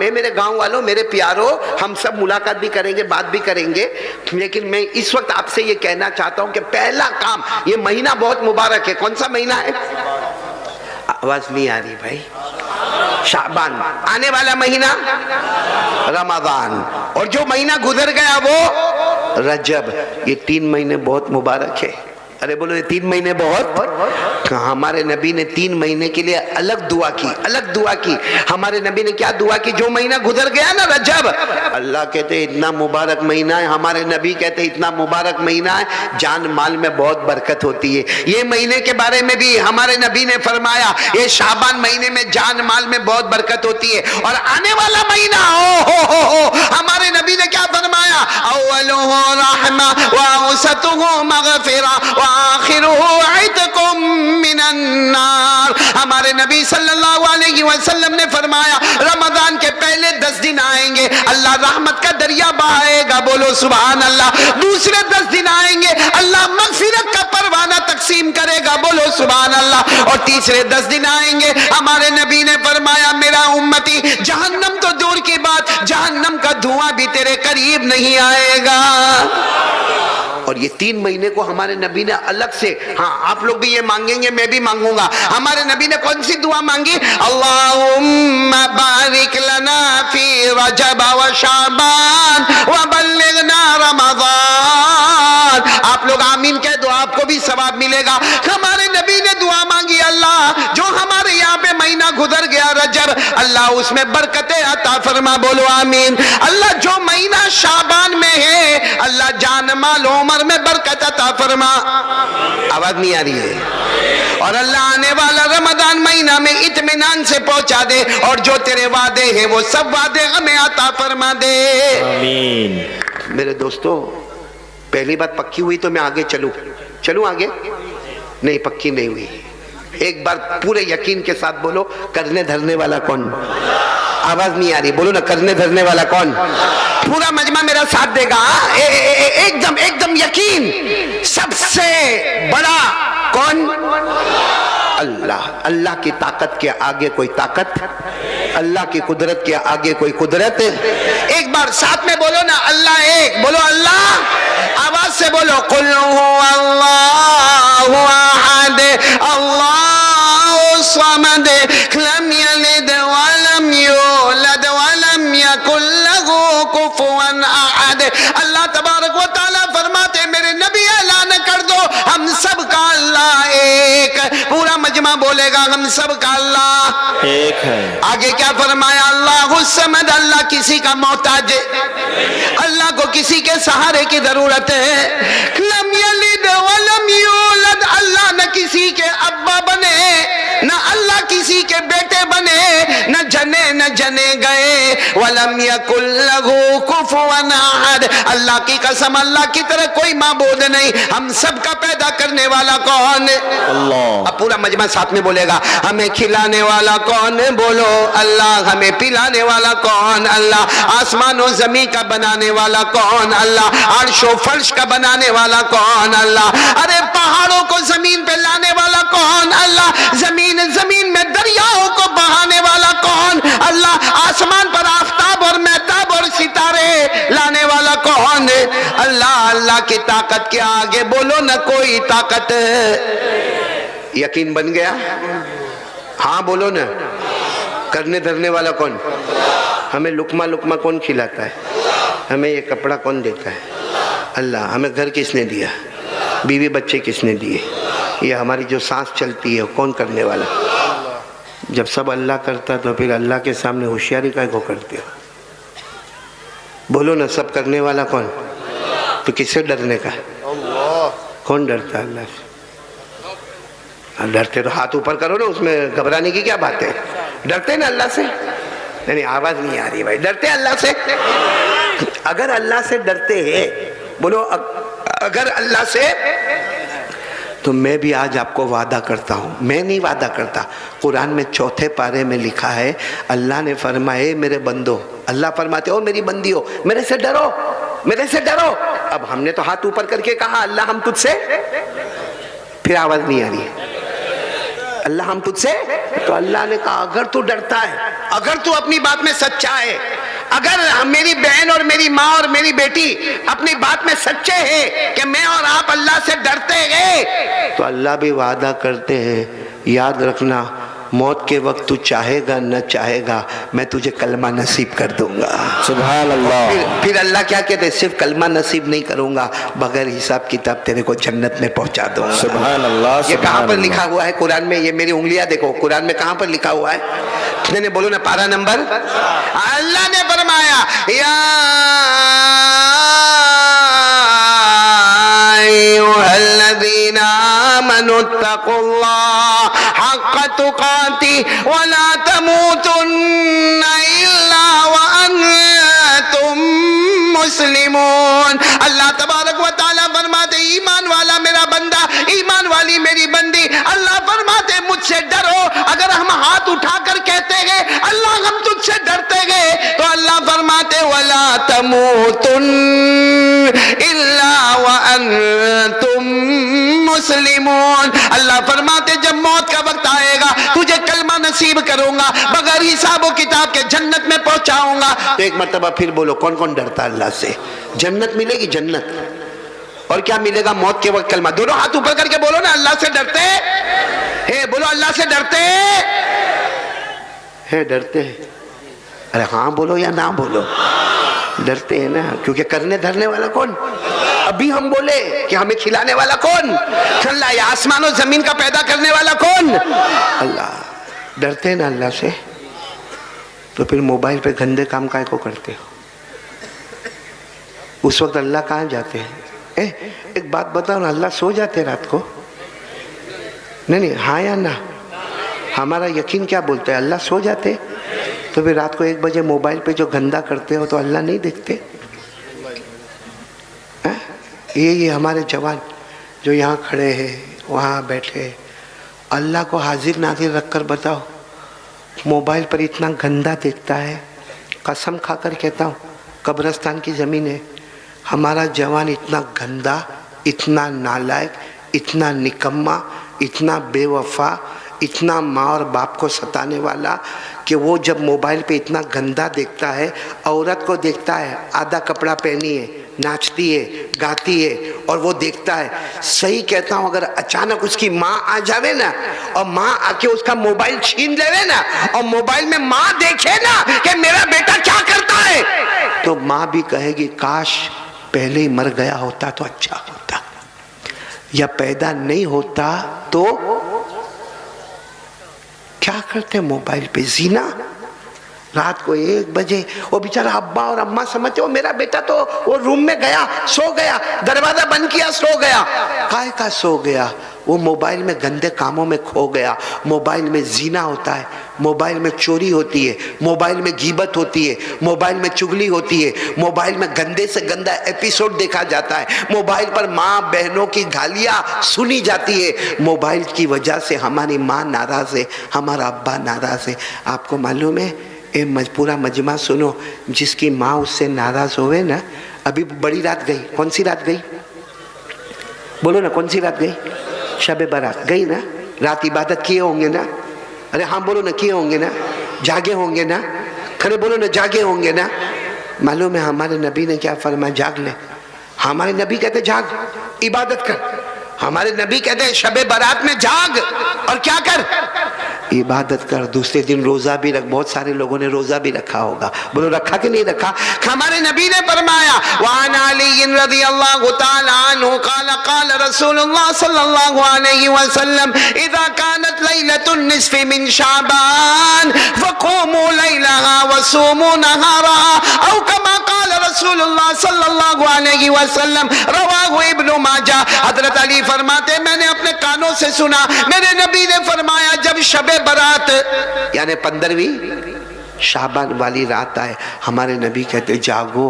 है मेरे गांव वालों, मेरे प्यारों, हम सब मुलाकात भी करेंगे, बात भी करेंगे, लेकिन मैं इस वक्त आपसे ये कहना चाहता हूं कि पहला काम, ये महीना बहुत मुबारक है। कौन सा महीना है? आवाज नहीं आ रही भाई। शाबान। आने वाला महीना रमजान, और जो महीना गुजर गया वो रजब। ये 3 महीने बहुत मुबारक है। अरे बोलो, ये 3 महीने बहुत। हमारे नबी ने 3 महीने के लिए अलग दुआ की, अलग दुआ की। हमारे नबी ने क्या दुआ की? जो महीना गुजर गया ना रजब, अल्लाह कहते इतना मुबारक महीना है, हमारे नबी कहते इतना मुबारक महीना है, जान माल में बहुत बरकत होती है। ये महीने के बारे में भी हमारे नबी ने फरमाया, ये शाबान महीने में जान माल में बहुत बरकत होती है। और आने वाला महीना, ओ हो, हमारे नबी ने क्या फरमाया? अव्वलुहु रहमा व औसतुहु मगफिरा व आखिरुहु इत्कुम मिनन नार। हमारे नबी सल्लल्लाहु अलैहि वसल्लम ने फरमाया, रमजान के पहले 10 दिन आएंगे, अल्लाह रहमत का दरिया बहाएगा, बोलो सुभान अल्लाह। दूसरे 10 दिन आएंगे, अल्लाह मगफिरत का परवाना तकसीम करेगा, बोलो सुभान अल्लाह। और तीसरे 10 दिन आएंगे, हमारे नबी ने फरमाया, मेरा उम्मती जहन्नम तो दूर की बात, जहन्नम का धुआं भी तेरे करीब नहीं आएगा। और ये 3 महीने को हमारे नबी ने अलग से, हाँ आप लोग भी ये मांगेंगे, मैं भी मांगूंगा। हमारे नबी ने कौन सी दुआ मांगी? अल्लाहुम्मा बारिक लना फी रजब व शाबान व बल्लिगना रमजान। आप लोग आमीन कह दो, आपको भी सवाब मिलेगा। हमारे नबी ने दुआ मांगी, अल्लाह जो हमारे यहाँ पे महीना गुजर गया रजब, अल्लाह उसमें बरकतें अता फरमा, बोलो आमीन। अल्लाह जो महीना शाबान में है, अल्लाह जान माल उम्र में बरकत अता फरमा। आवाज नहीं आ रही है? और अल्लाह आने वाला रमजान महीना में इत्मीनान से पहुंचा दे, और जो तेरे वादे हैं वो सब वादे हमें अता फरमा दे, आमीन। मेरे दोस्तों, पहली बात पक्की हुई तो मैं आगे चलूं आगे? नहीं, पक्की नहीं हुई। एक बार पूरे यकीन के साथ बोलो, करने धरने वाला कौन? आवाज नहीं आ रही, बोलो ना, करने धरने वाला कौन? पूरा मजमा मेरा साथ देगा। एकदम एकदम यकीन। सबसे बड़ा कौन? अल्लाह। अल्लाह की ताकत के आगे कोई ताकत, अल्लाह की कुदरत के आगे कोई कुदरत। एक बार साथ में बोलो ना, अल्लाह एक, बोलो अल्लाह। आवाज से बोलो, कुल हुवल्लाहु अहद अल्लाहु समद लम यलिद व लम यूलद व लम यकुल लहू कुफुवन अहद। अल्लाह तबारक व तआला फरमाते, मेरे नबी ऐलान कर दो, हम सब का अल्लाह एक। पूरा मजमा बोलेगा, हम सब का अल्लाह एक है। आगे क्या फरमाया? अल्लाहु समद, अल्लाह किसी का मोहताज है, अल्लाह को किसी के सहारे की जरूरत है। लम यलिद व लम यूलद, अल्लाह न किसी के अब्बा बने, न अल्लाह किसी के बेटे बने, न जने गए। वलम यकुल लहू कुफुवन अहद, अल्लाह की कसम, अल्लाह की तरह कोई माबूद नहीं। हम सब का पैदा करने वाला कौन? अल्लाह। अब पूरा मजमा साथ में बोलेगा, हमें खिलाने वाला कौन? बोलो अल्लाह। हमें पिलाने वाला कौन? अल्लाह। आसमान और जमीन का बनाने वाला कौन? अल्लाह। अर्श और फर्श का बनाने वाला कौन? अल्लाह। अरे पहाड़ों को जमीन पे लाने वाला कौन? अल्लाह। जमीन में दरियाओं को बहाने वाला कौन? अल्लाह। आसमान पर आफताब और महताब और सितारे लाने वाला कौन? अल्लाह। अल्लाह की ताकत के आगे बोलो न कोई ताकत। यकीन बन गया? हाँ बोलो ना। करने धरने वाला कौन? हमें लुकमा लुकमा कौन खिलाता है? हमें ये कपड़ा कौन देता है? अल्लाह। हमें घर किसने दिया? बीवी बच्चे किसने दिए? ये हमारी जो सांस चलती है कौन करने वाला? जब सब अल्लाह करता तो फिर अल्लाह के सामने होशियारी काय को करते हो? बोलो ना, सब करने वाला कौन? तो किससे डरने का? कौन डरता है अल्लाह से? डरते तो हाथ ऊपर करो ना, उसमें घबराने की क्या बात है? डरते ना अल्लाह से? नहीं, आवाज नहीं आ रही भाई। डरते अल्लाह से? अगर अल्लाह से डरते हैं, बोलो अगर अल्लाह से, तो मैं भी आज आपको वादा करता हूँ, मैं नहीं वादा करता, कुरान में 4 पारे में लिखा है, अल्लाह ने फरमाए मेरे बंदो, अल्लाह फरमाते हो मेरी बंदी हो, मेरे से डरो, मेरे से डरो। अब हमने तो हाथ ऊपर करके कहा अल्लाह हम तुझसे, फिर आवाज नहीं आ रही है। अल्लाह हम तुझसे, तो अल्लाह ने कहा अगर तू डरता है, अगर तू अपनी बात में सच्चा है, अगर मेरी बहन और मेरी माँ और मेरी बेटी अपनी बात में सच्चे हैं कि मैं और आप अल्लाह से डरते हैं, तो अल्लाह भी वादा करते हैं, याद रखना मौत के वक्त तू चाहेगा न चाहेगा मैं तुझे कलमा नसीब कर दूंगा। सुभान अल्लाह। फिर अल्लाह क्या कहते हैं, सिर्फ कलमा नसीब नहीं करूंगा, बगैर हिसाब किताब तेरे को जन्नत में पहुंचा दूंगा। सुभान अल्लाह। ये कहाँ पर लिखा हुआ है कुरान में? ये मेरी उंगलियां देखो, कुरान में कहाँ पर लिखा हुआ है? नहीं बोलो ना, पारा नंबर। अल्लाह ने फरमाया या अय्युहल्लज़ीना आमनुत्तक़ुल्लाह हक़्क़ तुक़ातिह वला तमूतुन्ना इल्ला व अंतुम मुस्लिमून। अल्लाह तबारक व तआला फरमाते ईमान वाला मेरा बंदा, ईमान वाली मेरी बंदी, अल्लाह फरमाते मुझसे डरो। अगर हम हाथ उठाकर कहते गए अल्लाह हम तुझसे डरते गए, तो अल्लाह फरमाते वला तमूतुन इल्ला व अंतुम मुस्लिमून। अल्लाह फरमाते जब मौत का वक्त आएगा तुझे कलमा नसीब करूंगा, बगैर हिसाब किताब के जन्नत में पहुंचाऊंगा। तो एक मर्तबा फिर बोलो, कौन कौन डरता है अल्लाह से? जन्नत मिलेगी, जन्नत। और क्या मिलेगा? मौत के वक्त कलमा। दोनों हाथ ऊपर करके बोलो ना, अल्लाह से डरते हैं। बोलो अल्लाह से डरते हैं। डरते हैं? अरे हाँ बोलो या ना बोलो, डरते हैं ना, क्योंकि करने धरने वाला कौन? अभी हम बोले कि हमें खिलाने वाला कौन? अल्लाह। या आसमान और जमीन का पैदा करने वाला कौन? अल्लाह। डरते हैं ना अल्लाह से, तो फिर मोबाइल पे गंदे काम काहे को करते हो? उस वक्त अल्लाह कहाँ जाते हैं? एक बात बताओ ना, अल्लाह सो जाते रात को? नहीं, हाँ या ना? हमारा यकीन क्या बोलता है? अल्लाह सो जाते। तो फिर रात को 1 बजे मोबाइल पे जो गंदा करते हो तो अल्लाह नहीं देखते? ये हमारे जवान जो यहाँ खड़े हैं, वहाँ बैठे, अल्लाह को हाजिर नाजिर रखकर बताओ, मोबाइल पर इतना गंदा देखता है। कसम खाकर कहता हूँ, कब्रिस्तान की ज़मीन है, हमारा जवान इतना गंदा, इतना नालायक, इतना निकम्मा, इतना बेवफा, इतना माँ और बाप को सताने वाला कि वो जब मोबाइल पे इतना गंदा देखता है, औरत को देखता है आधा कपड़ा पहनी है, नाचती है, गाती है, और वो देखता है। सही कहता हूँ, अगर अचानक उसकी माँ आ जावे ना और माँ आके उसका मोबाइल छीन लेवे ना, और मोबाइल में माँ देखे ना कि मेरा बेटा क्या करता है, तो माँ भी कहेगी काश पहले ही मर गया होता तो अच्छा होता, या पैदा नहीं होता तो। क्या करते मोबाइल पे? जीना। रात को 1 बजे वो बेचारा अब्बा और अम्मा समझते हो मेरा बेटा तो वो रूम में गया, सो गया, दरवाजा बंद किया, सो गया। काहे का सो गया? वो मोबाइल में गंदे कामों में खो गया। मोबाइल में जीना होता है, मोबाइल में चोरी होती है, मोबाइल में गीबत होती है, मोबाइल में चुगली होती है, मोबाइल में गंदे से गंदा एपिसोड देखा जाता है, मोबाइल पर माँ बहनों की गालियाँ सुनी जाती है। मोबाइल की वजह से हमारी माँ नाराज़ है, हमारा अब्बा नाराज़ है। आपको मालूम है, पूरा मजमा सुनो, जिसकी माँ उससे नाराज़ होवे ना, अभी बड़ी रात गई, कौन सी रात गई बोलो ना, कौन सी रात गई? शबे बारात गई ना, रात इबादत किए होंगे ना? अरे हाँ बोलो ना, किए होंगे ना? जागे होंगे ना? खरे बोलो ना, जागे होंगे ना? मालूम है हमारे नबी ने क्या फरमाया? जाग ले। हमारे नबी कहते जाग, इबादत कर। हमारे नबी कहते हैं शबे बारात में जाग और क्या कर? इबादत कर। दूसरे दिन रोजा भी रख। बहुत सारे लोगों ने रोजा भी रखा होगा, बोलो रखा कि नहीं रखा? हमारे नबी ने फरमाया वान अली रज़ियल्लाहु तआला अन्हु क़ाल क़ाल रसूलुल्लाह सल्लल्लाहु अलैहि वसल्लम इज़ा कानत लैलतुन निस्फ़ि मिन शाबान फ़क़ूमू लैलहा वसूमू नहारा औ कमा क़ाल रसूलुल्लाह सल्लल्लाहु अलैहि वसल्लम रवाहु इब्न माजा। हज़रत अली फरमाते मैंने अपने कानों से सुना, मेरे नबी ने फरमाया जब शबे बारात यानी 15वीं शाबान वाली रात आए, हमारे नबी कहते जागो,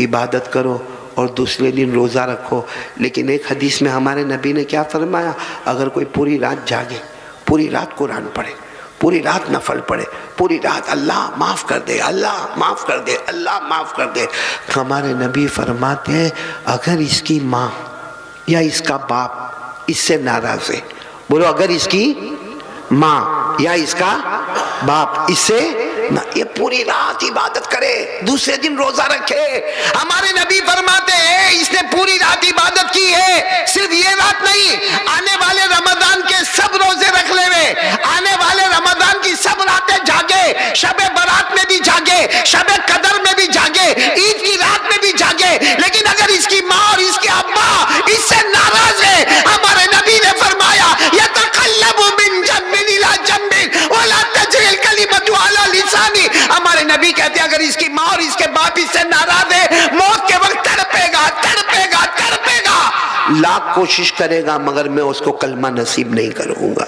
इबादत करो और दूसरे दिन रोज़ा रखो। लेकिन एक हदीस में हमारे नबी ने क्या फरमाया? अगर कोई पूरी रात जागे, पूरी रात कुरान पढ़े, पूरी रात नफल पढ़े, पूरी रात अल्लाह माफ़ कर दे, अल्लाह माफ़ कर दे, अल्लाह माफ़ कर दे, हमारे नबी फरमाते हैं अगर इसकी माँ या इसका बाप इससे नाराज़ है, बोलो अगर इसकी माँ या इसका बाप, इससे ना ये पूरी रात इबादत करे, दूसरे दिन रोजा रखे। हमारे नबी फरमाते हैं इसने पूरी रात इबादत की है, सिर्फ ये रात नहीं, आने वाले रमजान के सब रोजे रख ले, आने वाले रमजान की सब रातें जागे, शबे बारात में भी जागे, शबे कदर में भी जागे, ईद की रात में भी जागे। लेकिन अगर इसकी माँ और इसके अब्बा इससे नाराज है, हमारे नबी ने फरमाया यतकल्लबु मिन जम्बिन इला जम्बिन वला तजरिल कलिमतु अला लिसानी। हमारे नबी कहते हैं अगर इसकी माँ और इसके बाप इससे नाराज है, मौत के वक्त तड़पेगा तड़पेगा तड़पेगा, लाख कोशिश करेगा मगर मैं उसको कलमा नसीब नहीं करूंगा।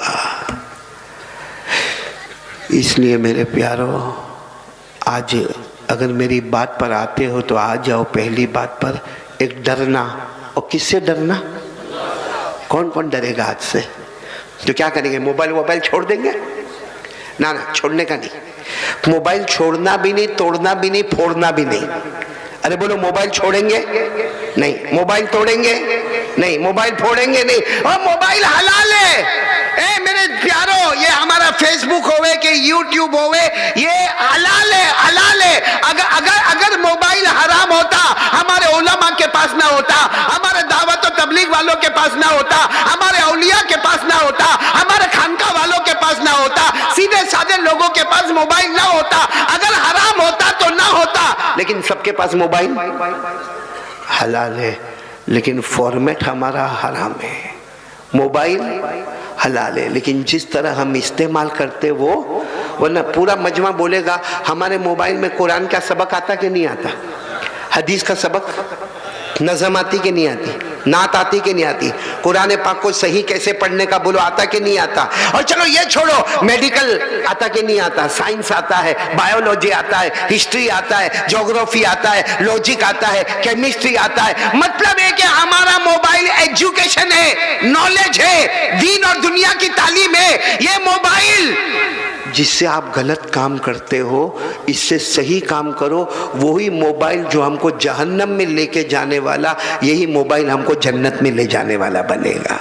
इसलिए मेरे प्यारो, आज अगर मेरी बात पर आते हो तो आ जाओ पहली बात पर, एक डरना। और किससे डरना? कौन कौन डरेगा आज से? तो क्या करेंगे? मोबाइल छोड़ देंगे? ना ना, छोड़ने का नहीं। मोबाइल छोड़ना भी नहीं, तोड़ना भी नहीं, फोड़ना भी नहीं। अरे बोलो, मोबाइल छोड़ेंगे नहीं, मोबाइल तोड़ेंगे नहीं, मोबाइल फोड़ेंगे नहीं। और मोबाइल हलाल है। मेरे प्यारो, ये हमारा फेसबुक होवे कि यूट्यूब होवे, ये हलाल है, हलाल है। अगर मोबाइल हराम होता, हमारे उलमा के पास ना होता, हमारे दावत और तबलीग वालों के पास ना होता, हमारे औलिया के पास ना होता, हमारे खानका वालों के पास ना होता, सीधे साधे लोगों के पास मोबाइल ना होता। अगर हराम होता तो ना होता, लेकिन सबके पास मोबाइल हलाल है, लेकिन फॉर्मेट हमारा हराम है। मोबाइल हलाल है, लेकिन जिस तरह हम इस्तेमाल करते वो ना पूरा मजमा बोलेगा हमारे मोबाइल में कुरान का सबक आता कि नहीं आता, हदीस का सबक, नज़म आती कि नहीं आती, नात आती कि नहीं आती, कुरान पाक को सही कैसे पढ़ने का बोलो आता कि नहीं आता। और चलो ये छोड़ो, मेडिकल आता कि नहीं आता, साइंस आता है, बायोलॉजी आता है, हिस्ट्री आता है, ज्योग्राफी आता है, लॉजिक आता है, केमिस्ट्री आता है। मतलब है कि हमारा मोबाइल एजुकेशन है, नॉलेज है, दीन और दुनिया की तालीम है। ये मोबाइल जिससे आप गलत काम करते हो, इससे सही काम करो। वही मोबाइल जो हमको जहन्नम में लेके जाने वाला, यही मोबाइल हमको जन्नत में ले जाने वाला बनेगा।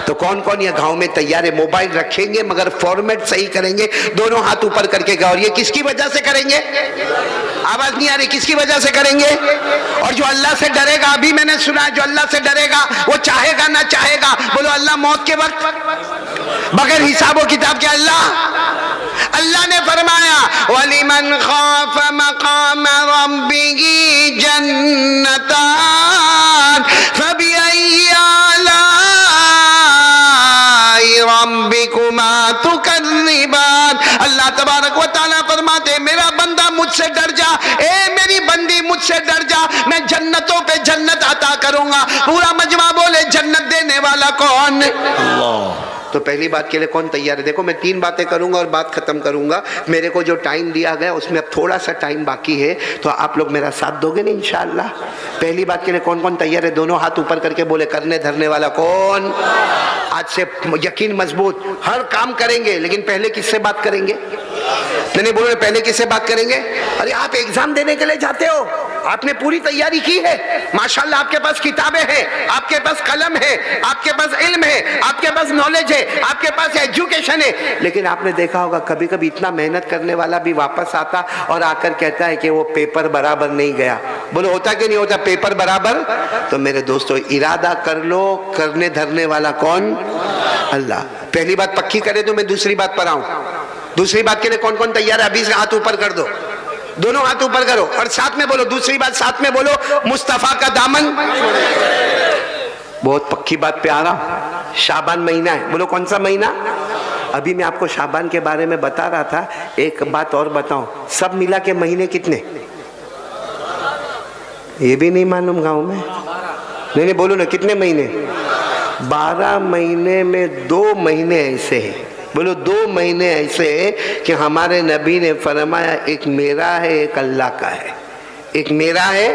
तो कौन कौन ये गांव में तैयार है? मोबाइल रखेंगे मगर फॉर्मेट सही करेंगे, दोनों हाथ ऊपर करके गाओ। और ये किसकी वजह से करेंगे? आवाज नहीं आ रही, किसकी वजह से करेंगे? और जो अल्लाह से डरेगा, अभी मैंने सुना, जो अल्लाह से डरेगा वो चाहेगा ना चाहेगा, बोलो अल्लाह मौत के वक्त बगैर हिसाब किताब के अल्लाह ने फरमाया वलिमन खाफ मकाम रब्बिही जन्नतान फबिअय्यि आलाई रब्बिकुमा तुकज़्ज़िबान। अल्लाह तबारक व तआला फरमाते मेरा बंदा मुझसे डर जा, ए मेरी बंदी मुझसे डर जा, मैं जन्नतों पे जन्नत अता करूंगा। पूरा मजमा बोले जन्नत देने वाला कौन? अल्लाह। तो पहली बात के लिए कौन तैयार है? देखो मैं 3 बातें करूंगा और बात खत्म करूंगा। मेरे को जो टाइम दिया गया उसमें अब थोड़ा सा टाइम बाकी है, तो आप लोग मेरा साथ दोगे ना इंशाअल्लाह। पहली बात के लिए कौन कौन तैयार है? दोनों हाथ ऊपर करके बोले करने धरने वाला कौन? आज से यकीन मजबूत, हर काम करेंगे, लेकिन पहले किससे बात करेंगे? मैंने बोला पहले किससे बात करेंगे? अरे आप एग्जाम देने के लिए जाते हो, आपने पूरी तैयारी की है, माशाल्लाह आपके पास किताबें हैं, आपके पास कलम है, आपके पास इल्म है, आपके पास नॉलेज है, आपके पास एजुकेशन है। लेकिन आपने देखा होगा कभी कभी इतना मेहनत करने वाला भी वापस आता और आकर कहता है कि वो पेपर बराबर नहीं गया। बोलो होता कि नहीं होता पेपर बराबर? तो मेरे दोस्तों इरादा कर लो, करने धरने वाला कौन? अल्लाह। पहली बात पक्की करे तो मैं दूसरी बात पर आऊं। दूसरी बात के लिए कौन कौन तैयार है? अभी से हाथ ऊपर कर दो, दोनों हाथ ऊपर करो और साथ में बोलो, दूसरी बात साथ में बोलो, मुस्तफा का दामन। बहुत पक्की बात पे आ रहा। शाबान महीना है, बोलो कौन सा महीना? अभी मैं आपको शाबान के बारे में बता रहा था। एक बात और बताऊं, सब मिला के महीने कितने? ये भी नहीं मालूम गांव में? नहीं बोलो ना, कितने महीने? 12 महीने में 2 महीने ऐसे हैं, बोलो 2 महीने ऐसे हैं कि हमारे नबी ने फरमाया एक मेरा है एक अल्लाह का है, एक मेरा है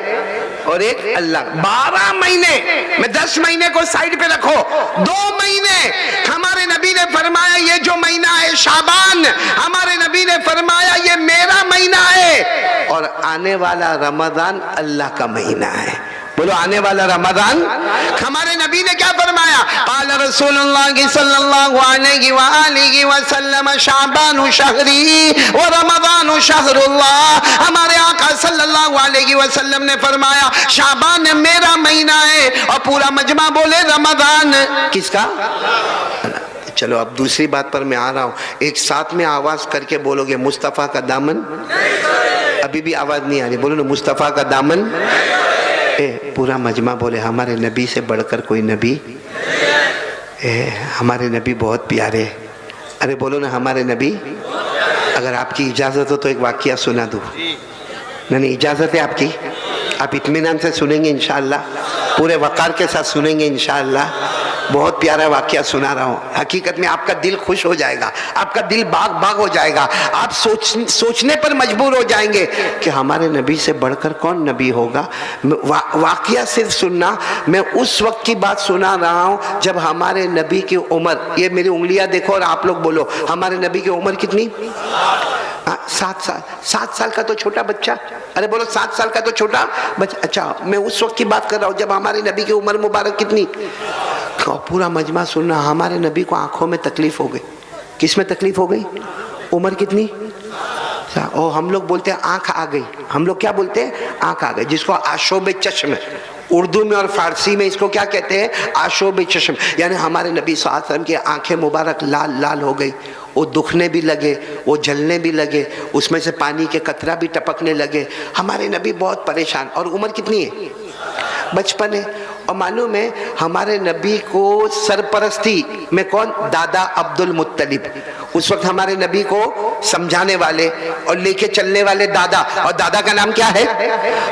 और एक अल्लाह। 12 महीने में 10 महीने को साइड पे रखो, 2 महीने हमारे नबी ने फरमाया ये जो महीना है शाबान, हमारे नबी ने फरमाया ये मेरा महीना है और आने वाला रमजान अल्लाह का महीना है। बोलो आने वाला रमजान। हमारे नबी ने क्या फरमाया? क़ाल रसूलुल्लाह सल्लल्लाहु अलैहि वसल्लम शाबानु शहरी व रमजानु शहरुल्लाह। हमारे आका सल्लल्लाहु अलैहि वसल्लम ने फरमाया शाबान मेरा महीना है और पूरा मजमा बोले रमजान किसका? चलो अब दूसरी बात पर मैं आ रहा हूँ, एक साथ में आवाज करके बोलोगे मुस्तफा का दामन। अभी भी आवाज नहीं आ रही, बोलो ना मुस्तफा का दामन। पूरा मजमा बोले हमारे नबी से बढ़कर कोई नबी, हमारे नबी बहुत प्यारे। अरे बोलो ना हमारे नबी। अगर आपकी इजाज़त हो तो एक वाक़या सुना दूँ। नहीं इजाज़त है आपकी? आप इत्मीनान से सुनेंगे इंशाअल्लाह, पूरे वक़ार के साथ सुनेंगे इंशाअल्लाह। बहुत प्यारा वाक़या सुना रहा हूँ, हकीकत में आपका दिल खुश हो जाएगा, आपका दिल बाग बाग हो जाएगा। आप सोचने पर मजबूर हो जाएंगे कि हमारे नबी से बढ़कर कौन नबी होगा। वाक़या सिर्फ सुनना, मैं उस वक्त की बात सुना रहा हूँ जब हमारे नबी की उम्र, ये मेरी उंगलियाँ देखो और आप लोग बोलो हमारे नबी की उम्र कितनी? 7 साल। 7 साल का तो छोटा बच्चा, अरे बोलो 7 साल का तो छोटा बच्चा। अच्छा मैं उस वक्त की बात कर रहा हूँ जब हमारे नबी की उम्र मुबारक कितनी। पूरा मजमा सुनना, हमारे नबी को आंखों में तकलीफ हो गई। किस में तकलीफ हो गई? उम्र कितनी? और हम लोग बोलते हैं आंख आ गई, हम लोग क्या बोलते हैं? आंख आ गई, जिसको आशोब चश्म, उर्दू में और फारसी में इसको क्या कहते हैं? आशोब चश्म। यानी हमारे नबी सल्लल्लाहु अलैहि वसल्लम की आंखें मुबारक लाल लाल हो गई, वो दुखने भी लगे, वो जलने भी लगे, उसमें से पानी के कतरा भी टपकने लगे। हमारे नबी बहुत परेशान। और उम्र कितनी है? बचपन है। और मालूम है हमारे नबी को सरपरस्ती में कौन? दादा अब्दुल मुत्तलिब। उस वक्त हमारे नबी को समझाने वाले और लेके चलने वाले दादा, और दादा का नाम क्या है?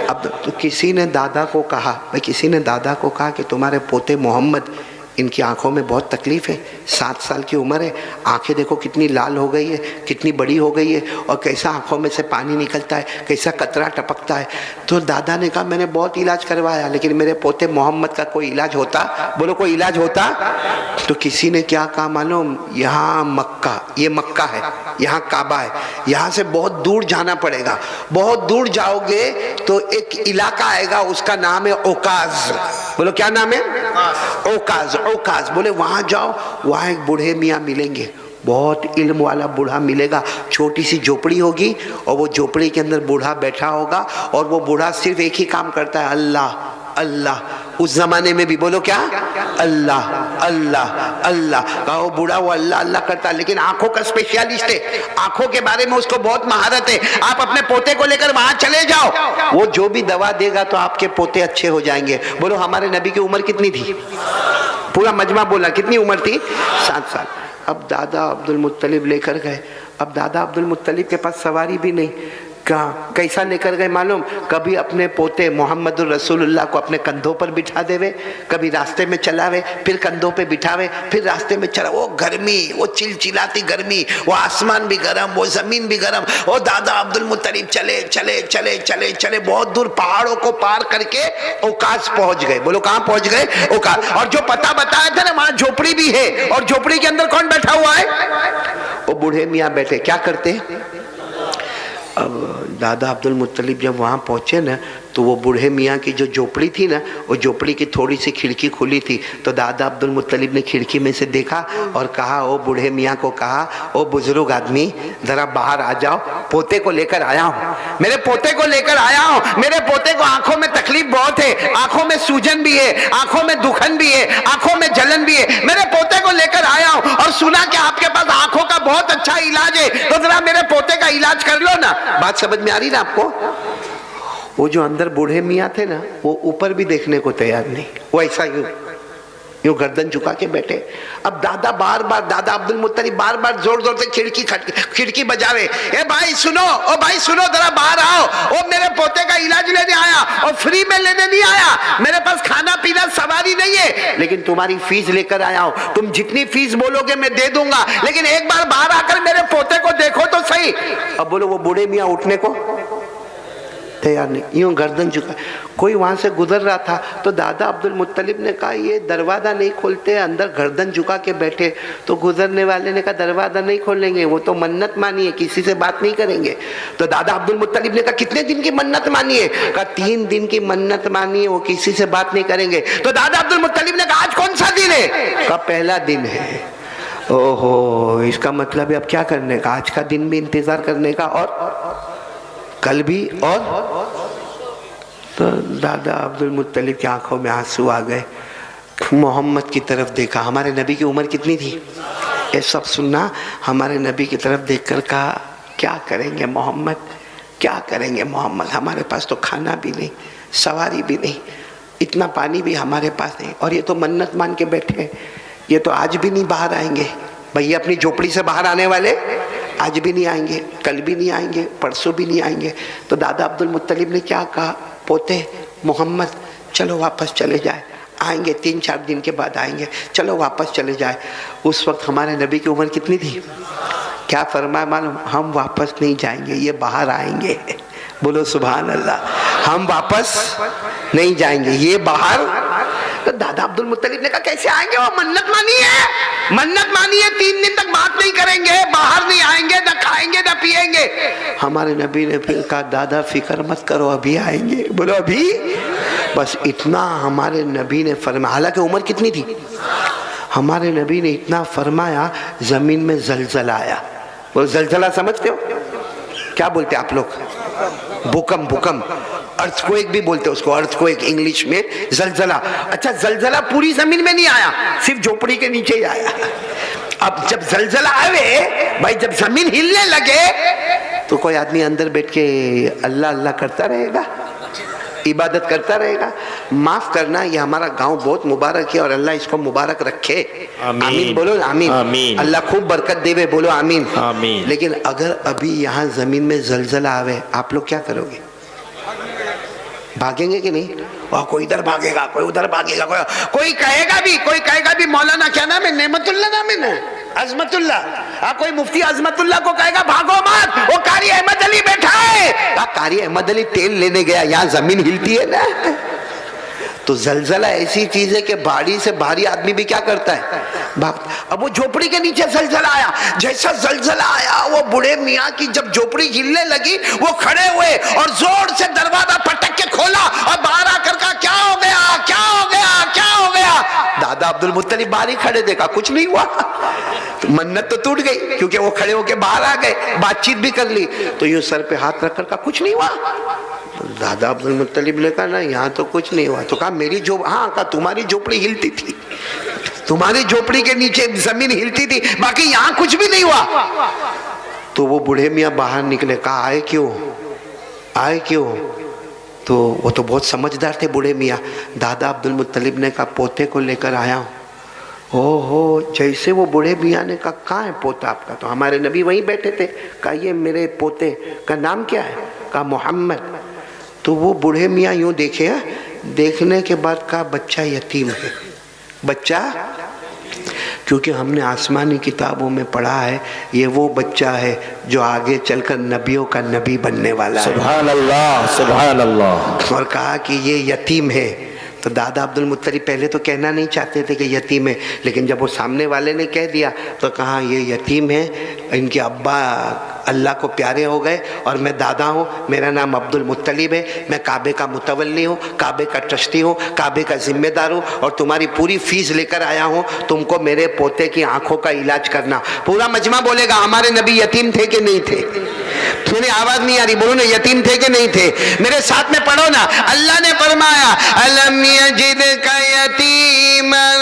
अब तो किसी ने दादा को कहा, भाई किसी ने दादा को कहा कि तुम्हारे पोते मोहम्मद, इनकी आंखों में बहुत तकलीफ है, 7 साल की उम्र है, आंखें देखो कितनी लाल हो गई है, कितनी बड़ी हो गई है, और कैसा आंखों में से पानी निकलता है, कैसा कतरा टपकता है। तो दादा ने कहा मैंने बहुत इलाज करवाया, लेकिन मेरे पोते मोहम्मद का कोई इलाज होता? बोलो कोई इलाज होता? तो किसी ने क्या कहा मालूम? यहाँ मक्का, ये मक्का है, यहाँ काबा है, यहाँ से बहुत दूर जाना पड़ेगा। बहुत दूर जाओगे तो एक इलाका आएगा, उसका नाम है ओकाज। बोलो क्या नाम है? ओकाज। ओकाज बोले वहां जाओ, वहां एक बूढ़े मियाँ मिलेंगे, बहुत इल्म वाला बूढ़ा मिलेगा। छोटी सी झोपड़ी होगी और वो झोपड़ी के अंदर बूढ़ा बैठा होगा, और वो बूढ़ा सिर्फ एक ही काम करता है, अल्लाह अल्लाह। उस जमाने में भी बोलो क्या? अल्लाह अल्लाह अल्लाह। कहो बूढ़ा वो अल्लाह अल्लाह करता है, लेकिन आंखों का स्पेशलिस्ट है, आंखों के बारे में उसको बहुत महारत है। आप अपने पोते को लेकर वहां चले जाओ, वो जो भी दवा देगा तो आपके पोते अच्छे हो जाएंगे। बोलो हमारे नबी की उम्र कितनी थी? पूरा मजमा बोला कितनी उम्र थी? 7 साल। अब दादा अब्दुल मुत्तलिब लेकर गए। अब दादा अब्दुल मुत्तलिब के पास सवारी भी नहीं, कैसा लेकर गए मालूम? कभी अपने पोते मोहम्मद रसूलुल्लाह को अपने कंधों पर बिठा देवे, कभी रास्ते में चलावे, फिर कंधों पे बिठावे, फिर रास्ते में चला। वो गर्मी, वो चिलचिलाती गर्मी, वो आसमान भी गर्म, वो जमीन भी गर्म। वो दादा अब्दुल मुत्तलिब चले चले चले चले चले बहुत दूर पहाड़ों को पार करके ओकाज पहुंच गए। बोलो कहाँ पहुंच गए? ओकाज। और जो पता बताया था ना, वहां झोपड़ी भी है, और झोपड़ी के अंदर कौन बैठा हुआ है? वो बूढ़े मियाँ बैठे। क्या करते? अब दादा अब्दुल मुत्तलिब जब वहाँ पहुँचे ना, तो वो बूढ़े मियाँ की जो झोपड़ी थी ना, वो झोपड़ी की थोड़ी सी खिड़की खुली थी। तो दादा अब्दुल मुत्तलिब ने खिड़की में से देखा और कहा, ओ बूढ़े मियाँ को कहा, ओ बुजुर्ग आदमी जरा बाहर आ जाओ, पोते को लेकर आया हूँ, मेरे पोते को लेकर आया हूँ। मेरे पोते को आंखों में तकलीफ बहुत है, आंखों में सूजन भी है, आंखों में दुखन भी है, आंखों में जलन भी है। मेरे पोते को लेकर आया हूँ और सुना कि आपके पास आंखों का बहुत अच्छा इलाज है, तो जरा मेरे पोते का इलाज कर लो ना। बात समझ में आ रही ना आपको? वो जो अंदर बूढ़े मियाँ थे ना, वो ऊपर भी देखने को तैयार नहीं, वो ऐसा यूं गर्दन झुका के बैठे। अब दादा बार बार, दादा अब्दुल मुत्तलिब बार बार जोर जोर से खिड़की बजावे, ए भाई सुनो, ओ भाई सुनो, जरा बाहर आओ, ओ मेरे पोते का इलाज लेने आया, और फ्री में लेने नहीं आया, मेरे पास खाना पीना सवारी नहीं है, लेकिन तुम्हारी फीस लेकर आया हूं। तुम जितनी फीस बोलोगे मैं दे दूंगा, लेकिन एक बार बाहर आकर मेरे पोते को देखो तो सही। अब बोलो वो बूढ़े मियाँ उठने को तैयार नहीं, यूं गर्दन झुका। कोई वहां से गुजर रहा था तो दादा अब्दुल मुत्तलिब ने कहा ये दरवाजा नहीं खोलते, अंदर गर्दन झुका के बैठे। तो गुजरने वाले ने कहा दरवाजा नहीं खोलेंगे, वो तो मन्नत मानी है, किसी से बात नहीं करेंगे। तो दादा अब्दुल मुत्तलिब ने कहा कितने दिन की मन्नत मानी है? कहा 3 दिन की मन्नत मानी है, वो किसी से बात नहीं करेंगे। तो दादा अब्दुल मुत्तलिब ने कहा आज कौन सा दिन है? कहा पहला दिन है। ओहो, इसका मतलब है अब क्या करने का? आज का दिन भी इंतजार करने का और कल भी। और तो दादा अब्दुल मुत्तलिब की आंखों में आंसू आ गए, मोहम्मद की तरफ देखा। हमारे नबी की उम्र कितनी थी? ये सब सुनना। हमारे नबी की तरफ देखकर कहा क्या करेंगे मोहम्मद, क्या करेंगे मोहम्मद, हमारे पास तो खाना भी नहीं, सवारी भी नहीं, इतना पानी भी हमारे पास नहीं, और ये तो मन्नत मान के बैठे, ये तो आज भी नहीं बाहर आएंगे। भैया अपनी झोपड़ी से बाहर आने वाले आज भी नहीं आएंगे, कल भी नहीं आएंगे, परसों भी नहीं आएंगे। तो दादा अब्दुल मुत्तलिब ने क्या कहा, पोते मोहम्मद चलो वापस चले जाए, आएंगे 3-4 दिन के बाद आएंगे, चलो वापस चले जाए। उस वक्त हमारे नबी की उम्र कितनी थी? क्या फरमाया मालूम? हम वापस नहीं जाएंगे, ये बाहर आएंगे। बोलो सुभान अल्लाह। हम वापस नहीं जाएंगे, ये बाहर। तो दादा अब्दुल मुत्तलिब ने कहा कैसे आएंगे, वो मन्नत मानी है, मन्नत मानी है, 3 दिन तक बात नहीं करेंगे, बाहर नहीं आएंगे, न खाएंगे न पिएंगे। हमारे नबी ने फिर कहा दादा फिक्र मत करो, अभी आएंगे। बोलो अभी। बस इतना हमारे नबी ने फरमाया। हालांकि उम्र कितनी थी? हमारे नबी ने इतना फरमाया, जमीन में जलजला आया। वो जलजला समझते हो? क्या बोलते आप लोग? भूकंप। भूकंप, अर्थक्वेक भी बोलते हैं उसको, अर्थक्वेक इंग्लिश में, जलजला। अच्छा, जलजला पूरी जमीन में नहीं आया, सिर्फ झोपड़ी के नीचे ही आया। अब जब जलजला आवे भाई, जब जमीन हिलने लगे तो कोई आदमी अंदर बैठ के अल्लाह अल्लाह करता रहेगा, इबादत करता रहेगा? माफ करना, ये हमारा गांव बहुत मुबारक है और अल्लाह इसको मुबारक रखे। आमीन बोलो, आमीन, आमीन। अल्लाह खूब बरकत देवे, बोलो आमीन, आमीन। लेकिन अगर अभी यहाँ जमीन में जलजला आवे, आप लोग क्या करोगे? भागेंगे कि नहीं? वह कोई इधर भागेगा, कोई उधर भागेगा, कोई कहेगा भी मौलाना क्या नाम है, नेमतुल्ला नाम है, अजमतुल्ला, कोई मुफ्ती अजमतुल्ला को कहेगा भागो मत, वो कारी अहमद अली बैठा है। कारी अहमद अली तेल लेने गया, यहाँ जमीन हिलती है ना। तो जलजला ऐसी चीज है कि भारी से भारी आदमी भी क्या करता है, भागता। अब वो झोपड़ी के नीचे जलजला आया, जैसा जलजला आया वो बूढ़े मियाँ की जब झोपड़ी हिलने लगी, वो खड़े हुए और जोर से दरवाजा पटक के खोला और बाहर आकर कहा क्या हो गया, क्या हो गया, क्या हो गया? दादा अब्दुल मुत्तलिब बाहर ही खड़े, देखा कुछ नहीं हुआ। तो मन्नत तो टूट गई क्योंकि वो खड़े होके बाहर आ गए, बातचीत भी कर ली। तो यूं सर पे हाथ रखकर कहा कुछ नहीं हुआ। दादा अब्दुल मुत्तलिब ने कहा ना यहाँ तो कुछ नहीं हुआ। तो कहा मेरी हाँ, कहा तुम्हारी झोपड़ी हिलती थी, तुम्हारी झोपड़ी के नीचे जमीन हिलती थी, बाकी यहाँ कुछ भी नहीं हुआ। तो वो बूढ़े मियाँ बाहर निकले, कहा आए क्यों, आए क्यों? तो वो तो बहुत समझदार थे बूढ़े मियाँ। दादा अब्दुल मुत्तलिब ने कहा पोते को लेकर आया हूँ। ओहो, जैसे वो बूढ़े मियाँ ने कहा कहाँ है पोता आपका? तो हमारे नबी वहीं बैठे थे। कहा ये मेरे पोते का नाम क्या है? कहा मोहम्मद। तो वो बूढ़े मियाँ यूँ देखे, देखने के बाद कहा बच्चा यतीम है। बच्चा, क्योंकि हमने आसमानी किताबों में पढ़ा है ये वो बच्चा है जो आगे चलकर नबियों का नबी बनने वाला है। सुभान अल्लाह, सुभान अल्लाह। और कहा कि ये यतीम है। तो दादा अब्दुल मुत्तलिब पहले तो कहना नहीं चाहते थे कि यतीम है, लेकिन जब वो सामने वाले ने कह दिया तो कहा ये यतीम है, इनके अब्बा अल्लाह को प्यारे हो गए और मैं दादा हूँ, मेरा नाम अब्दुल मुत्तलिब है, मैं काबे का मुतवल्ली हूँ, काबे का ट्रस्टी हूँ, काबे का जिम्मेदार हूँ और तुम्हारी पूरी फीस लेकर आया हूँ, तुमको मेरे पोते की आंखों का इलाज करना। पूरा मजमा बोलेगा हमारे नबी यतीम थे कि नहीं थे? मेरी आवाज नहीं आ रही, बोलो ना, यतीम थे कि नहीं थे? मेरे साथ में पढ़ो ना। अल्लाह ने फरमाया अलम यजिदका यतीमन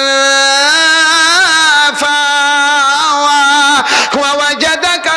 फावा ववजदका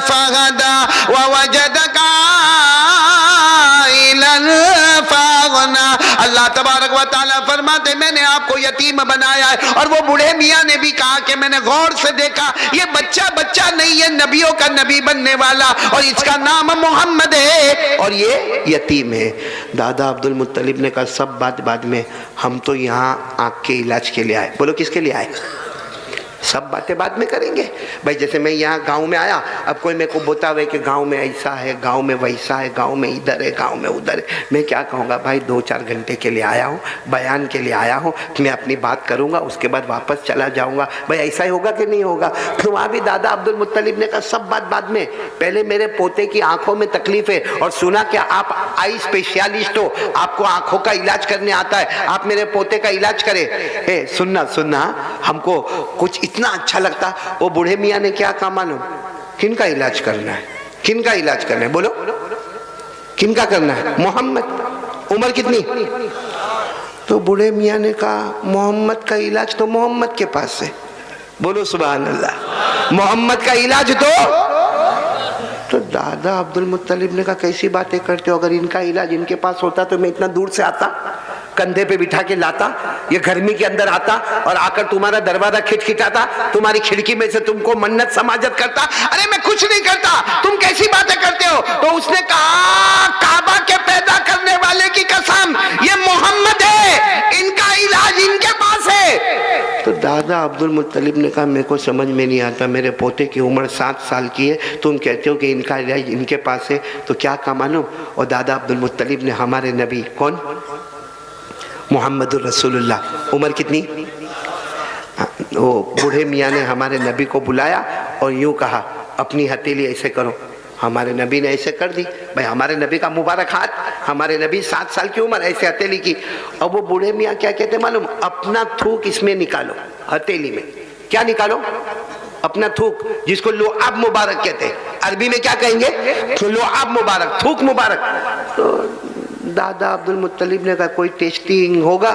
फहदा ववजदका आइलन फअगना। अल्लाह तबारक व तआला फरमाते मैंने आपको यतीम बनाया है। और वो बूढ़े मियाँ ने भी कहा कि मैंने गौर से देखा ये बच्चा बच्चा नहीं है, नबियों का नबी बनने वाला, और इसका नाम मोहम्मद है और ये यतीम है। दादा अब्दुल मुत्तलिब ने कहा सब बात बाद में, हम तो यहाँ आँख के इलाज के लिए आए। बोलो किसके लिए आए? सब बातें बाद में करेंगे भाई। जैसे मैं यहाँ गांव में आया, अब कोई मेरे को बतावे कि गांव में ऐसा है, गांव में वैसा है, गांव में इधर है, गांव में उधर है, मैं क्या कहूँगा भाई 2-4 घंटे के लिए आया हूँ, बयान के लिए आया हूँ, मैं अपनी बात करूँगा, उसके बाद वापस चला जाऊँगा। भाई ऐसा ही होगा कि नहीं होगा? तो वहाँ भी दादा अब्दुल मुत्तलिब ने कहा सब बात बाद में, पहले मेरे पोते की आंखों में तकलीफ है और सुना कि आप आई स्पेशलिस्ट हो, आपको आंखों का इलाज करने आता है, आप मेरे पोते का इलाज करें। सुनना हमको कुछ इतना अच्छा लगता। वो बूढ़े मियाँ ने क्या कहा मालूम? किनका इलाज करना है? किनका इलाज करना है? बोलो किनका करना है? मोहम्मद। उम्र कितनी? तो बूढ़े मियाँ ने कहा मोहम्मद का इलाज तो मोहम्मद के पास है। बोलो सुभान अल्लाह। मोहम्मद का इलाज तो दादा अब्दुल मुत्तलिब ने कहा कैसी बातें करते हो? अगर इनका इलाज इनके पास होता तो मैं इतना दूर से आता, कंधे पे बिठा के लाता, ये गर्मी के अंदर आता और आकर तुम्हारा दरवाजा खिटखिटाता, तुम्हारी खिड़की में से तुमको मन्नत समाजत करता। अरे मैं कुछ नहीं करता, तुम कैसी बातें करते हो? तो उसने कहा काबा के पैदा करने वाले की कसम, ये मोहम्मद है, इनका इलाज इनके पास है। तो दादा अब्दुल मुत्तलिब ने कहा मेरे को समझ में नहीं आता, मेरे पोते की उम्र 7 साल की है, तुम कहते हो कि इनका इलाज इनके पास है, तो क्या कहा मालूम? और दादा अब्दुल मुत्तलिब ने हमारे नबी कौन? मोहम्मदुर रसूलुल्लाह। उम्र कितनी? वो बूढ़े मियाँ ने हमारे नबी को बुलाया और यूं कहा अपनी हथेली ऐसे करो। हमारे नबी ने ऐसे कर दी। भाई हमारे नबी का मुबारक हाथ, हमारे नबी 7 साल की उम्र, ऐसे हथेली की। अब वो बूढ़े मियाँ क्या कहते मालूम? अपना थूक इसमें निकालो, हथेली में। क्या निकालो? अपना थूक, जिसको लुआब मुबारक कहते हैं। अरबी में क्या कहेंगे? लुआब मुबारक, थूक मुबारक। तो दादा अब्दुल मुत्तलिब ने कहा कोई टेस्टिंग होगा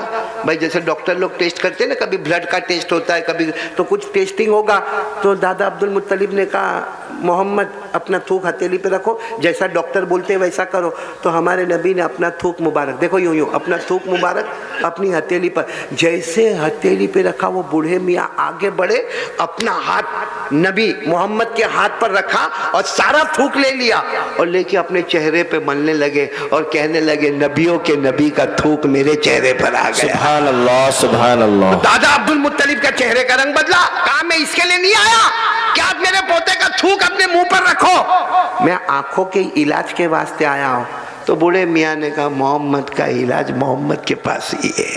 भाई, जैसे डॉक्टर लोग टेस्ट करते हैं ना, कभी ब्लड का टेस्ट होता है, कभी तो कुछ टेस्टिंग होगा। तो दादा अब्दुल मुत्तलिब ने कहा मोहम्मद अपना थूक हथेली पे रखो, जैसा डॉक्टर बोलते हैं वैसा करो। तो हमारे नबी ने अपना थूक मुबारक, देखो यूं यूं अपना थूक मुबारक अपनी हथेली पर, जैसे हथेली पे रखा वो बूढ़े मियाँ आगे बढ़े, अपना हाथ नबी मोहम्मद के हाथ पर रखा और सारा थूक ले लिया और लेके अपने चेहरे पे मलने लगे और कहने लगे नबियों के नबी का थूक मेरे चेहरे पर आ गया। सुभान अल्लाह, सुभान अल्लाह। दादा अब्दुल मुत्तलिब का चेहरे का रंग बदला। कहा मैं इसके लिए नहीं आया कि आप मेरे पोते का थूक अपने मुंह पर रखो, मैं आंखों के इलाज के वास्ते आया हूं। तो बूढ़े मियाँ ने कहा मोहम्मद का इलाज मोहम्मद के पास ही है।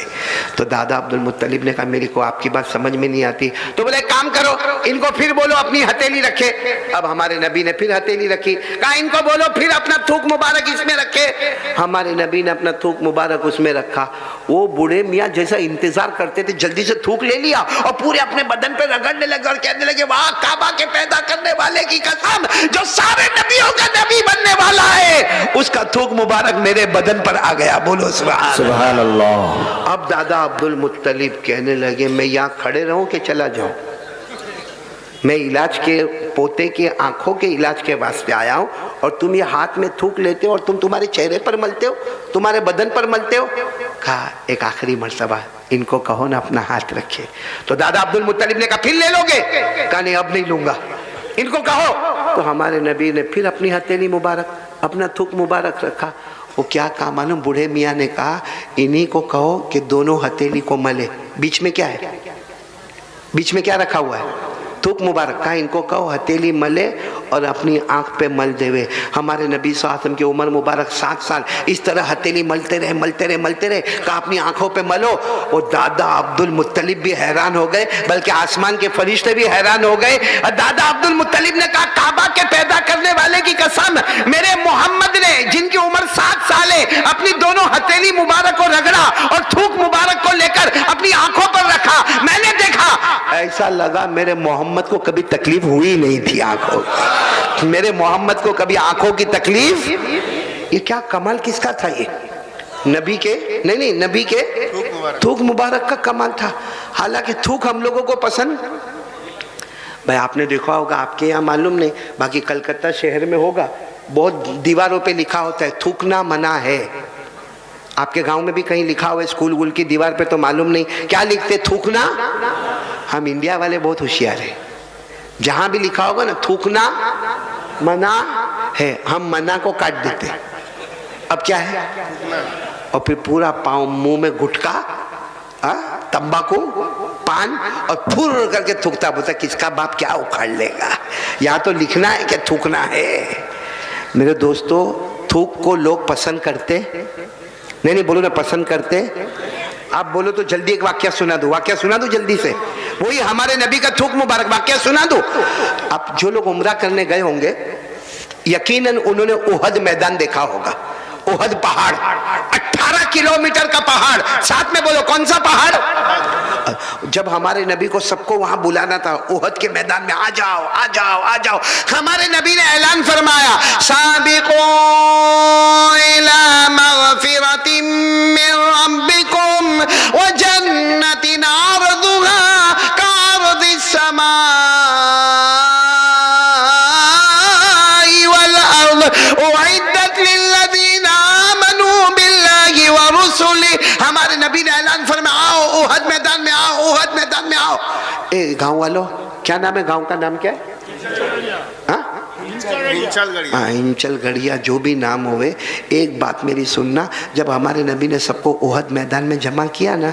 तो दादा अब्दुल मुत्तलिब ने कहा मेरी को आपकी बात समझ में नहीं आती। तो बोले काम करो, इनको फिर बोलो अपनी हथेली रखे। अब हमारे नबी ने फिर हथेली रखी। कहा इनको बोलो फिर अपना थूक मुबारक इसमें रखे। हमारे नबी ने अपना थूक मुबारक उसमें रखा। वो बूढ़े मियाँ जैसा इंतजार करते थे, जल्दी से थूक ले लिया और पूरे अपने बदन पे रगड़ने लगे और कहने लगे वाह काबा के पैदा करने वाले की कसम, जो सारे नबियों का नबी बनने वाला है, उसका थूक मुबारक मेरे बदन पर आ गया। बोलो सुभान अल्लाह। अब दादा अब्दुल मुत्तलिब कहने लगे मैं यहाँ खड़े रहूं कि चला जाऊं? मैं इलाज के पोते के आंखों के इलाज के वास्ते आया हूं और तुम ये हाथ में थूक लेते हो और तुम तुम्हारे चेहरे पर मलते हो, तुम्हारे बदन पर मलते हो। कहा एक आखिरी मर्तबा इनको कहो ना अपना हाथ रखे। तो दादा अब्दुल मुत्तलिब ने कहा फिर ले लोगे? कहा नहीं अब नहीं लूंगा, इनको कहो। तो हमारे नबी ने फिर अपनी हथेली मुबारक अपना थूक मुबारक रखा। वो क्या कहा मालूम? बूढ़े मियाँ ने कहा इन्हीं को कहो कि दोनों हथेली को मले। बीच में क्या है? बीच में क्या रखा हुआ है? थूक मुबारक। कहा इनको कहो हथेली मले और अपनी आंख पे मल देवे। हमारे नबी सल्लल्लाहु अलैहि वसल्लम की उम्र मुबारक 7 साल, इस तरह हथेली मलते रहे मलते रहे मलते रहे। कहा अपनी आंखों पे मलो। और दादा अब्दुल मुत्तलिब भी हैरान हो गए, बल्कि आसमान के फरिश्ते भी हैरान हो गए। और दादा अब्दुल मुत्तलिब ने कहा काबा के पैदा करने वाले की कसम, मेरे मोहम्मद ने जिनकी उम्र 7 साल है अपनी दोनों हथेली मुबारक को रगड़ा और थूक मुबारक को लेकर अपनी आंखों पर रखा। मैंने देखा ऐसा लगा मेरे मोहम्मद को कभी तकलीफ हुई नहीं थी आंखों, मेरे मोहम्मद को कभी आंखों की तकलीफ। ये क्या कमाल किसका था? ये नबी के नहीं नबी के थूक मुबारक का कमाल था। हालांकि थूक हम लोगों को पसंद, भाई आपने देखा होगा, आपके यहाँ मालूम नहीं, बाकी कलकत्ता शहर में होगा, बहुत दीवारों पे लिखा होता है थूकना मना है। आपके गांव में भी कहीं लिखा हुआ है स्कूल वूल की दीवार पे, तो मालूम नहीं क्या लिखते? थूकना। हम इंडिया वाले बहुत होशियार हैं, जहां भी लिखा होगा ना थूकना मना है, हम मना को काट देते। अब क्या है? और फिर पूरा पाँव मुंह में गुटखा, तंबाकू, पान और फुर करके थूकता, बोलता किसका बाप क्या उखाड़ लेगा, यहाँ तो लिखना है क्या थूकना है। मेरे दोस्तों, थूक को लोग पसंद करते नहीं बोलो ना, पसंद करते। आप बोलो तो जल्दी एक वाक्य सुना दो, वाक्य सुना दो जल्दी से, वही हमारे नबी का थूक मुबारक, वाक्य सुना दो। अब जो लोग उम्रा करने गए होंगे यकीनन उन्होंने उहद मैदान देखा होगा। उहद पहाड़ 18 किलोमीटर का पहाड़, साथ में बोलो कौन सा पहाड़। जब हमारे नबी को सबको वहां बुलाना था उहद के मैदान में, आ जाओ आ जाओ आ जाओ, हमारे नबी ने ऐलान फरमाया, साबिकू इला मगफिरतिम मिन रब्बिकुम व जन्नतिन अर्दुहा कअर्दिस समा वल अर्द उइद्दत लिल्लज़ीना आमनू बिल्लाहि व रुसुलिही। हमारे नबी ने ऐलान फरमाया, आओ उहद मैदान में आओ, उहद मैदान में आओ। ए गांव वालों, क्या नाम है, गांव का नाम क्या है? इंचल गढ़िया, जो भी नाम होवे, एक बात मेरी सुनना, जब हमारे नबी ने सबको उहद मैदान में जमा किया ना,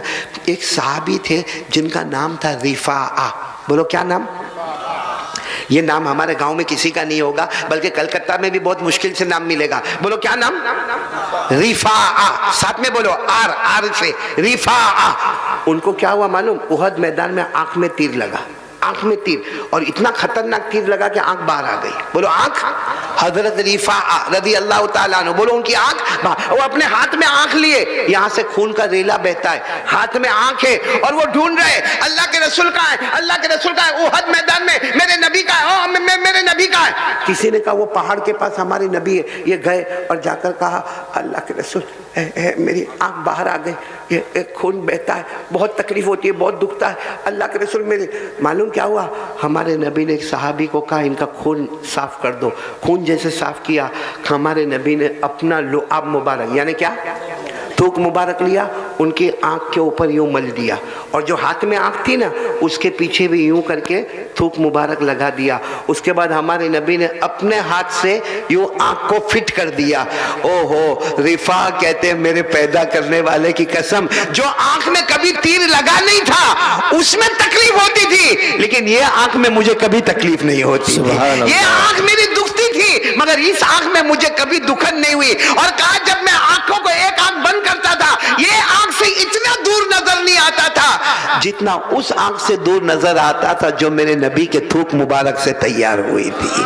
एक सहाबी थे जिनका नाम था रिफा। बोलो क्या नाम? ये नाम हमारे गांव में किसी का नहीं होगा, बल्कि कलकत्ता में भी बहुत मुश्किल से नाम मिलेगा। बोलो क्या नाम? रिफा। साथ में बोलो आर से, रिफा। उनको क्या हुआ मालूम? उहद मैदान में आंख में तीर लगा, आंख में तीर, और इतना खतरनाक तीर लगा कि आंख बाहर आ गई। बोलो आंख। हजरत रिफा रदी अल्लाह ताला अन्हु, बोलो उनकी आंख, वो अपने हाथ में आंख लिए, यहाँ से खून का रेला बहता है, हाथ में आंख है, और वो ढूंढ रहे अल्लाह के रसूल का है, अल्लाह के रसूल का है, उहद मैदान में मेरे नबी का है, मेरे नबी का है। किसी ने कहा वो पहाड़ के पास हमारे नबी है। ये गए और जाकर कहा, अल्लाह के रसूल मेरी आंख बाहर आ गई, ये खून बहता है, बहुत तकलीफ होती है, बहुत दुखता है, अल्लाह के रसूल मेरे। मालूम क्या हुआ? हमारे नबी ने एक सहाबी को कहा इनका खून साफ कर दो। खून जैसे साफ किया, हमारे नबी ने अपना लुआब मुबारक, यानी क्या, थूक मुबारक लिया, उनकी आंख के ऊपर यूं मल दिया, और जो हाथ में आंख थी ना उसके पीछे भी यूं करके थूक मुबारक लगा दिया। उसके बाद हमारे नबी ने अपने हाथ से यूं आंख को फिट कर दिया। ओहो, रिफा कहते मेरे पैदा करने वाले की कसम, जो आंख में कभी तीर लगा नहीं था उसमें तकलीफ होती थी, लेकिन ये आंख में मुझे कभी तकलीफ नहीं होती। ये आंख मेरी दुखती थी, मगर इस आंख में मुझे कभी दुखन नहीं हुई। और कहा जब मैं आंखों को एक आंख बंद करता था, ये आंख से इतना दूर नजर नहीं आता था जितना उस आंख से दूर नजर आता था जो मेरे नबी के थूक मुबारक से तैयार हुई थी।